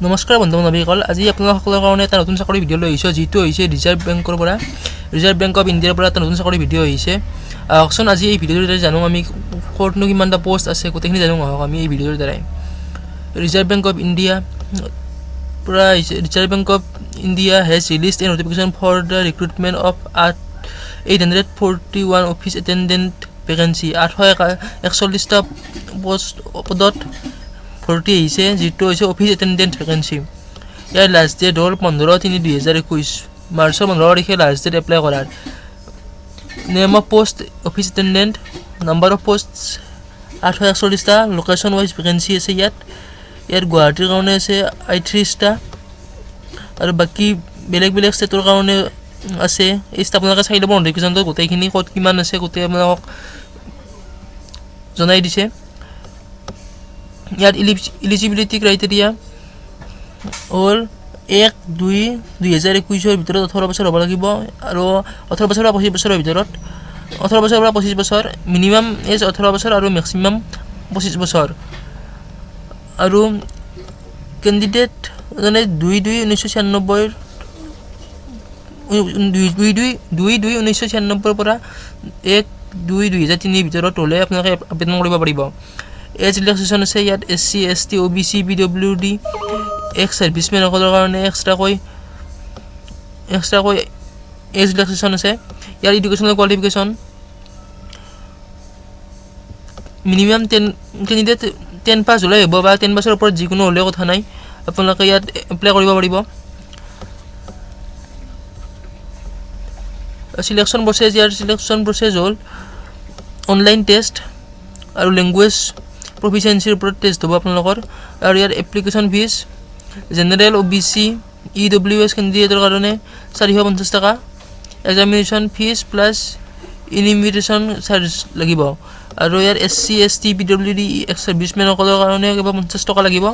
নমস্কাৰ বন্ধু বান্ধৱীসকল, আজি আপোনালোকৰ কাৰণে এটা নতুন চাকৰি ভিডিঅ' লৈ আহিছোঁ, যিটো হৈছে ৰিজাৰ্ভ বেংক অফ ইণ্ডিয়াৰ পৰা এটা নতুন চাকৰি ভিডিঅ' আহিছে। আহকচোন আজি এই ভিডিঅ'টোৰ দ্বাৰা জানো আমি ক'তনো কিমানটা পোষ্ট আছে, গোটেইখিনি জানো আহক আমি এই ভিডিঅ'টোৰ দ্বাৰাই। ৰিজাৰ্ভ বেংক অফ ইণ্ডিয়া পৰা Reserve Bank of India has released a notification for the recruitment of 841 office attendant vacancy. 841টা পদত ভৰ্তি আহিছে, যিটো হৈছে অফিচ এটেণ্ডেণ্ট ভেকেঞ্চি। ইয়াৰ লাষ্ট ডেট হ'ল 15/3/2021, মাৰ্চৰ 15 তাৰিখে লাষ্ট ডেট এপ্লাই কৰাৰ। Name of post office attendant, number of post 841টা, লোকেশ্যন ৱাইজ ভেকেঞ্চি আছে ইয়াত গুৱাহাটীৰ কাৰণে আছে 38টা আৰু বাকী বেলেগ ষ্টেটৰ কাৰণে আছে। এই আপোনালোকে চাই ল'ব নটিফিকেশ্যনটো, গোটেইখিনি ক'ত কিমান আছে গোটেই আপোনালোকক জনাই দিছে। ইয়াত ইলিজিবিলিটি ক্ৰাইটেৰিয়া হ'ল 1-2-2021 ভিতৰত 18 বছৰ হ'ব লাগিব আৰু 18 বছৰ পৰা 25 বছৰৰ ভিতৰত। 18 বছৰৰ পৰা 25 বছৰ, মিনিমাম এজ 18 বছৰ আৰু মেক্সিমাম 25 বছৰ। আৰু কেণ্ডিডেট মানে 2-2-1996 পৰা 1-2-2003 ভিতৰত হ'লে আপোনালোকে আবেদন কৰিব পাৰিব। এজ ৰিলেক্সেশ্যন আছে ইয়াত SC, ST, OBC, PWD, ex ছাৰ্ভিচমেনসকলৰ কাৰণে এক্সট্ৰাকৈ এজ ৰিলেক্সেশ্যন আছে। ইয়াৰ educational qualification minimum 10 candidate 10 pass হ'লে হ'ব বা 10 বছৰৰ ওপৰত যিকোনো হ'লেও কথা নাই, আপোনালোকে ইয়াত এপ্লাই কৰিব পাৰিব। চিলেকশ্যন প্ৰচেছ হ'ল অনলাইন টেষ্ট আৰু লেংগুৱেজ প্ৰফিচিয়েঞ্চিৰ ওপৰত টেষ্ট হ'ব আপোনালোকৰ। আৰু ইয়াৰ application fees general, OBC, EWS কেণ্ডিডেটৰ কাৰণে 450 টকা, examination fees plus invitation charge লাগিব। আৰু ইয়াৰ SC, ST, PWD, এক্স ছাৰ্ভিচমেনসকলৰ কাৰণে কেৱল 50 টকা লাগিব।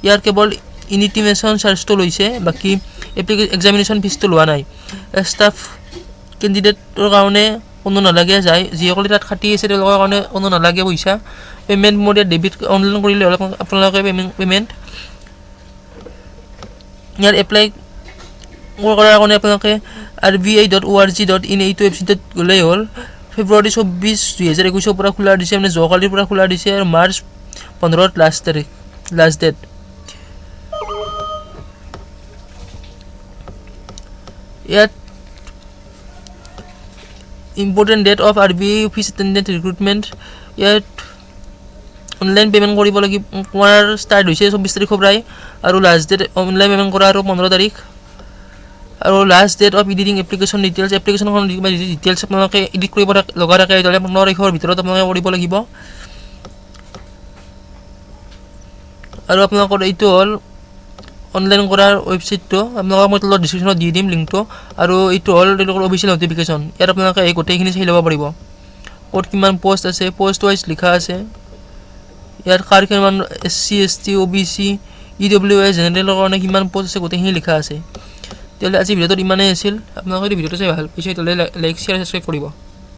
ইয়াৰ কেৱল ইনিটিমেশ্যন চাৰ্জটো লৈছে, বাকী এক্সামিনেশ্যন ফিজটো লোৱা নাই। ষ্টাফ কেণ্ডিডেটৰ কাৰণে কোনো নালাগে, যিসকলে তাত খাটি আছে তেওঁলোকৰ কাৰণে কোনো নালাগে পইচা। পে'মেণ্ট মোৰ ইয়াত ডেবিট অনলাইন কৰিলে হ'ল আপোনালোকে পে'মেণ্ট। ইয়াত এপ্লাই কৰাৰ কাৰণে আপোনালোকে rbi.org.in এইটো ৱেবছাইটত গ'লেই হ'ল। ফেব্ৰুৱাৰী 24, 2021 পৰা খোলা দিছে, মানে যোৱাকালিৰ পৰা খোলা দিছে আৰু মাৰ্চ 15 লাষ্ট ডেট। ইয়াত important date of RBI office attendant recruitment, ইয়াত অনলাইন পে'মেণ্ট কৰিব লাগিব, কৰাৰ ষ্টাৰ্ট হৈছে 24 তাৰিখৰ পৰাই আৰু লাষ্ট ডেট অনলাইন পে'মেণ্ট কৰা আৰু 15 তাৰিখ। আৰু last date of editing application এপ্লিকেশ্যনখন ডিটেইলছ আপোনালোকে এডিট কৰিব লগা থাকে, এইদৰে 15 তাৰিখৰ ভিতৰত আপোনালোকে কৰিব লাগিব। আৰু আপোনালোকৰ এইটো হ'ল অনলাইন কৰাৰ ৱেবছাইটটো, আপোনালোকক মই তলত ডিছক্ৰিপশ্যনত দি দিম লিংকটো। আৰু এইটো হ'ল তেওঁলোকৰ অফিচিয়েল নটিফিকেশ্যন, ইয়াত আপোনালোকে এই গোটেইখিনি চাই ল'ব পাৰিব, ক'ত কিমান পোষ্ট আছে, পোষ্ট ৱাইজ লিখা আছে। ইয়াত কাৰ কিমান SC, ST, OBC, EWS জেনেৰেলৰ কাৰণে কিমান পোষ্ট আছে গোটেইখিনি লিখা আছে। তেতিয়াহ'লে আজি ভিডিঅ'টোত ইমানেই আছিল। আপোনালোকে যদি ভিডিঅ'টো চাই ভাল পাইছে তেতিয়াহ'লে লাইক, শ্বেয়াৰ, ছাবস্ক্ৰাইব কৰিব।